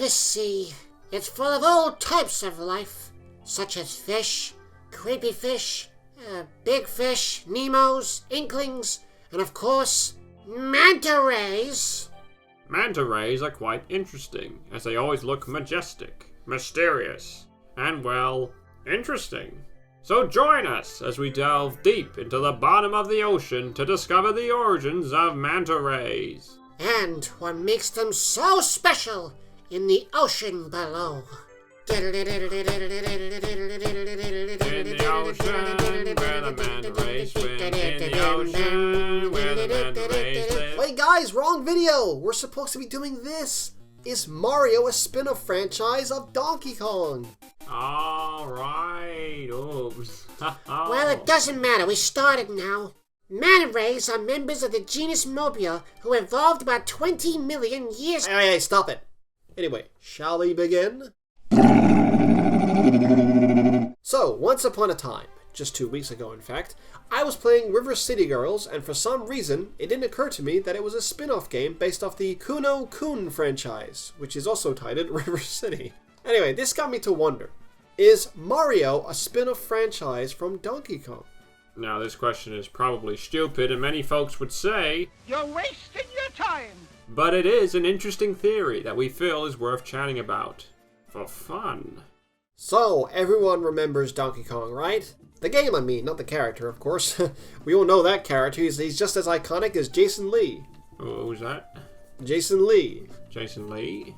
the sea. It's full of all types of life, such as fish, creepy fish, big fish, Nemos, Inklings, and of course, manta rays. Manta rays are quite interesting, as they always look majestic, mysterious, and, well, interesting. So join us as we delve deep into the bottom of the ocean to discover the origins of manta rays. And what makes them so special in the ocean below. In the ocean, where the manta rays swim. In the ocean, where the manta rays live. Wait guys, wrong video! We're supposed to be doing this! Is Mario a spin-off franchise of Donkey Kong? Alright, oops. Well, it doesn't matter, we started now. Manta rays are members of the genus Mobile who evolved about 20 million years... Hey, stop it! Anyway, shall we begin? So, once upon a time, just 2 weeks ago in fact, I was playing River City Girls, and for some reason, it didn't occur to me that it was a spin-off game based off the Kuno-Kun franchise, which is also titled River City. Anyway, this got me to wonder, is Mario a spin-off franchise from Donkey Kong? Now, this question is probably stupid, and many folks would say, "You're wasting your time." But it is an interesting theory that we feel is worth chatting about. For fun. So, everyone remembers Donkey Kong, right? The game, I mean, not the character, of course. We all know that character. He's just as iconic as Jason Lee. Who's that? Jason Lee. Jason Lee?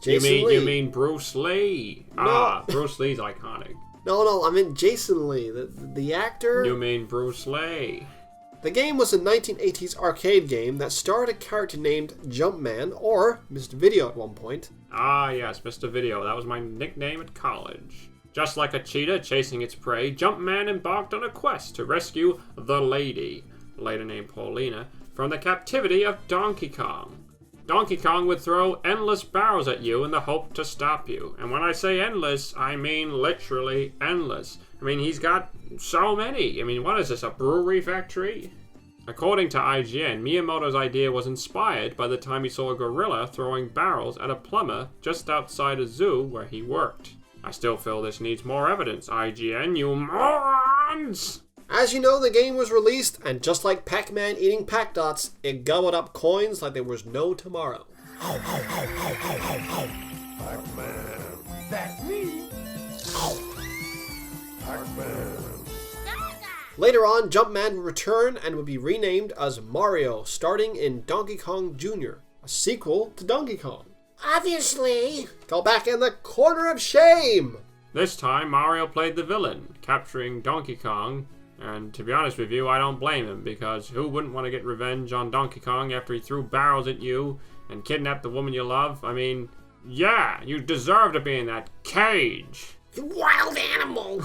Jason Lee. You mean Bruce Lee? No. Bruce Lee's iconic. No, I mean Jason Lee, the actor. You mean Bruce Lee? The game was a 1980s arcade game that starred a character named Jumpman, or Mr. Video at one point. Ah, yes, Mr. Video. That was my nickname at college. Just like a cheetah chasing its prey, Jumpman embarked on a quest to rescue the lady, later named Paulina, from the captivity of Donkey Kong. Donkey Kong would throw endless barrels at you in the hope to stop you. And when I say endless, I mean literally endless. I mean, he's got so many. I mean, what is this, a brewery factory? According to IGN, Miyamoto's idea was inspired by the time he saw a gorilla throwing barrels at a plumber just outside a zoo where he worked. I still feel this needs more evidence, IGN, you morons! As you know, the game was released, and just like Pac-Man eating Pac-Dots, it gobbled up coins like there was no tomorrow. Pac-Man. That's me. Pac-Man. Later on, Jumpman would return and would be renamed as Mario, starting in Donkey Kong Jr., a sequel to Donkey Kong. Obviously. Go back in the corner of shame! This time, Mario played the villain, capturing Donkey Kong. And to be honest with you, I don't blame him, because who wouldn't want to get revenge on Donkey Kong after he threw barrels at you and kidnapped the woman you love? I mean, yeah, you deserve to be in that cage. You wild animal.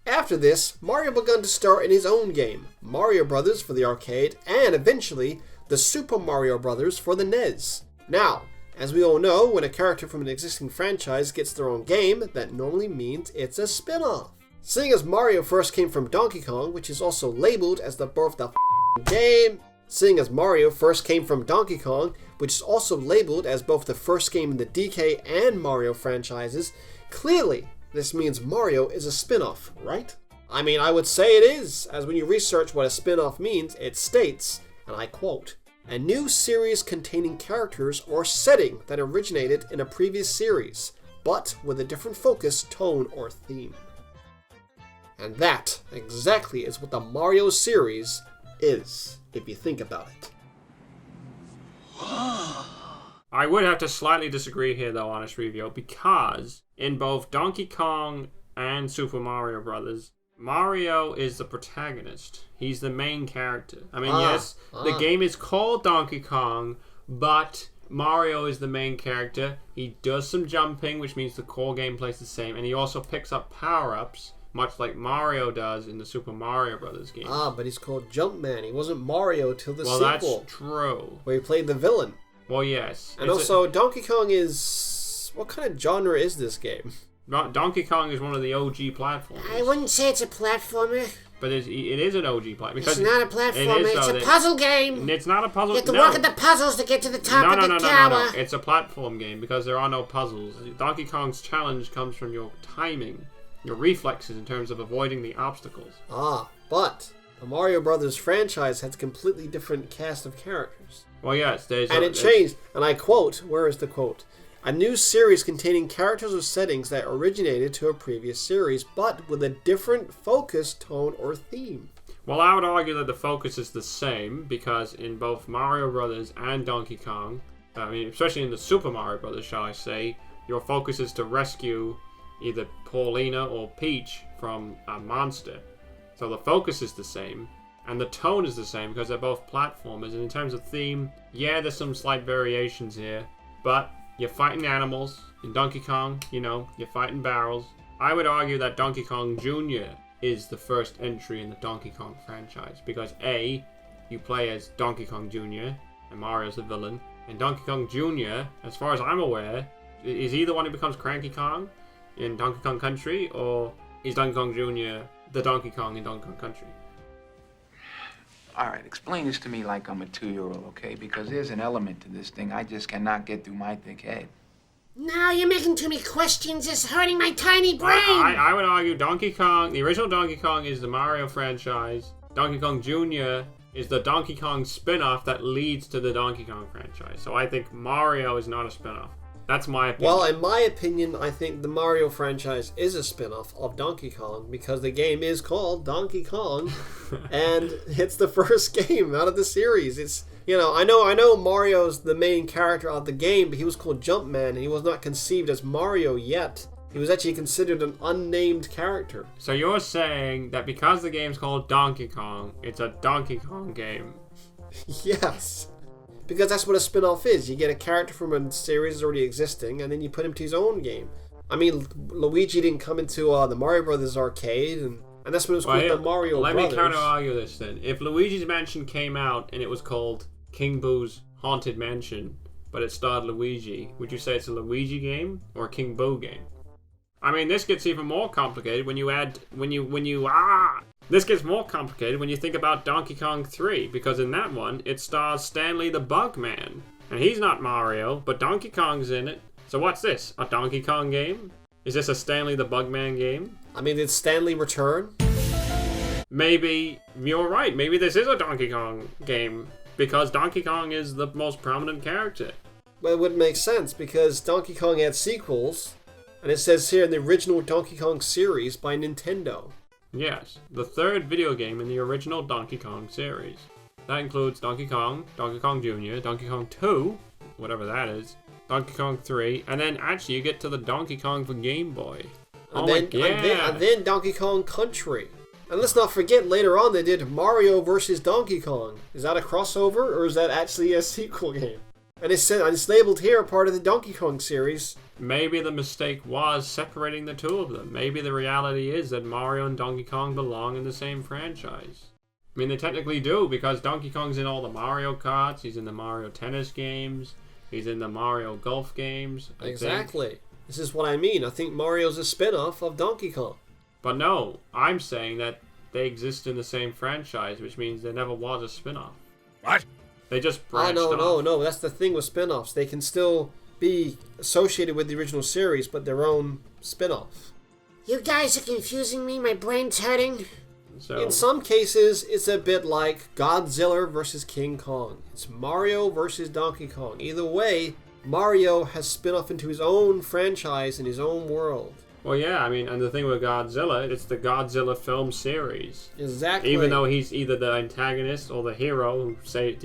After this, Mario began to star in his own game, Mario Brothers for the arcade, and eventually, the Super Mario Brothers for the NES. Now, as we all know, when a character from an existing franchise gets their own game, that normally means it's a spin-off. Seeing as Mario first came from Donkey Kong, which is also labeled as the birth of the game. Seeing as Mario first came from Donkey Kong, which is also labeled as both the first game in the DK and Mario franchises, clearly this means Mario is a spin-off, right? I mean, I would say it is, as when you research what a spin-off means, it states, and I quote, "A new series containing characters or setting that originated in a previous series, but with a different focus, tone, or theme." And that exactly is what the Mario series is, if you think about it. I would have to slightly disagree here though, HonestReviewo, because in both Donkey Kong and Super Mario Brothers, Mario is the protagonist. He's the main character. I mean, the game is called Donkey Kong, but Mario is the main character. He does some jumping, which means the core gameplay is the same, and he also picks up power-ups, much like Mario does in the Super Mario Brothers game. But he's called Jumpman. He wasn't Mario till the sequel. Well, that's true. Where he played the villain. Well, yes. And also, Donkey Kong is... What kind of genre is this game? Donkey Kong is one of the OG platformers. I wouldn't say it's a platformer. But it is an OG platform. It's not a platformer, it's a puzzle game. It's not a puzzle. You have to work at the puzzles to get to the top of the tower. No. It's a platform game because there are no puzzles. Donkey Kong's challenge comes from your timing, your reflexes in terms of avoiding the obstacles. But the Mario Brothers franchise has a completely different cast of characters. Well, yes, it changed, and I quote, where is the quote? A new series containing characters or settings that originated to a previous series, but with a different focus, tone, or theme. Well, I would argue that the focus is the same, because in both Mario Brothers and Donkey Kong, I mean, especially in the Super Mario Brothers, shall I say, your focus is to rescue either Paulina or Peach from a monster. So the focus is the same, and the tone is the same, because they're both platformers, and in terms of theme, yeah, there's some slight variations here, but you're fighting animals. In Donkey Kong, you're fighting barrels. I would argue that Donkey Kong Jr. is the first entry in the Donkey Kong franchise. Because A, you play as Donkey Kong Jr. and Mario's the villain. And Donkey Kong Jr., as far as I'm aware, is either one who becomes Cranky Kong in Donkey Kong Country, or is Donkey Kong Jr. the Donkey Kong in Donkey Kong Country? All right, explain this to me like I'm a 2-year-old, okay? Because there's an element to this thing I just cannot get through my thick head. Now you're making too many questions. It's hurting my tiny brain. I would argue Donkey Kong, the original Donkey Kong is the Mario franchise. Donkey Kong Jr. is the Donkey Kong spin-off that leads to the Donkey Kong franchise. So I think Mario is not a spin-off. That's my opinion. Well, in my opinion, I think the Mario franchise is a spin-off of Donkey Kong because the game is called Donkey Kong, and it's the first game out of the series. It's, I know Mario's the main character of the game, but he was called Jumpman, and he was not conceived as Mario yet. He was actually considered an unnamed character. So you're saying that because the game's called Donkey Kong, it's a Donkey Kong game? Yes. Because that's what a spin-off is. You get a character from a series that's already existing, and then you put him to his own game. I mean, Luigi didn't come into the Mario Brothers arcade, and that's what it was called, the Mario Brothers. Let me counter-argue this then. If Luigi's Mansion came out and it was called King Boo's Haunted Mansion, but it starred Luigi, would you say it's a Luigi game or a King Boo game? I mean, this gets even more complicated This gets more complicated when you think about Donkey Kong 3, because in that one, it stars Stanley the Bugman. And he's not Mario, but Donkey Kong's in it. So what's this? A Donkey Kong game? Is this a Stanley the Bugman game? I mean, did Stanley return? Maybe you're right. Maybe this is a Donkey Kong game, because Donkey Kong is the most prominent character. Well, it wouldn't make sense, because Donkey Kong had sequels, and it says here in the original Donkey Kong series by Nintendo. Yes, the third video game in the original Donkey Kong series. That includes Donkey Kong Jr., Donkey Kong 2, whatever that is, Donkey Kong 3, and then actually you get to the Donkey Kong for Game Boy. And then Donkey Kong Country. And let's not forget, later on they did Mario vs. Donkey Kong. Is that a crossover, or is that actually a sequel game? And it's labeled here part of the Donkey Kong series. Maybe the mistake was separating the two of them. Maybe the reality is that Mario and Donkey Kong belong in the same franchise. I mean, they technically do, because Donkey Kong's in all the Mario Karts, he's in the Mario Tennis games, he's in the Mario Golf games. Exactly. This is what I mean. I think Mario's a spin-off of Donkey Kong. But no, I'm saying that they exist in the same franchise, which means there never was a spin-off. What? They just branched off. No. That's the thing with spin-offs. They can still be associated with the original series, but their own spin-off. You guys are confusing me. My brain's hurting. So, in some cases, it's a bit like Godzilla versus King Kong. It's Mario versus Donkey Kong. Either way, Mario has spin-off into his own franchise in his own world. Well, yeah, I mean, and the thing with Godzilla, it's the Godzilla film series. Exactly. Even though he's either the antagonist or the hero who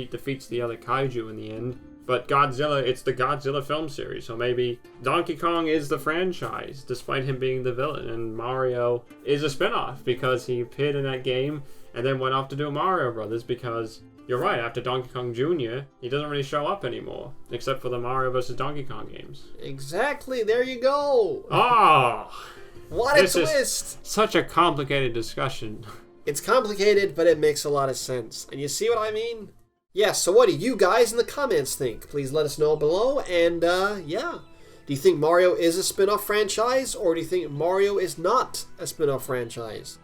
defeats the other kaiju in the end. But Godzilla, it's the Godzilla film series, so maybe Donkey Kong is the franchise, despite him being the villain, and Mario is a spin-off because he appeared in that game and then went off to do Mario Brothers, because you're right, after Donkey Kong Jr., he doesn't really show up anymore, except for the Mario vs. Donkey Kong games. Exactly, there you go! Oh! What a twist! Is such a complicated discussion. It's complicated, but it makes a lot of sense. And you see what I mean? Yes, so what do you guys in the comments think? Please let us know below, and yeah. Do you think Mario is a spin-off franchise, or do you think Mario is not a spin-off franchise?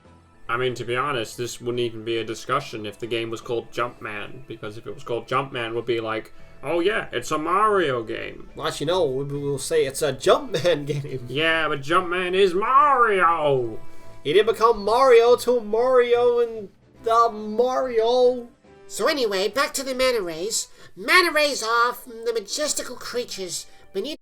I mean, to be honest, this wouldn't even be a discussion if the game was called Jumpman, because if it was called Jumpman, it would be like, oh yeah, it's a Mario game. Well, actually, no, we'll say it's a Jumpman game. Yeah, but Jumpman is Mario! He didn't become Mario till Mario and the Mario. So anyway, back to the manta rays. Manta rays are the majestical creatures beneath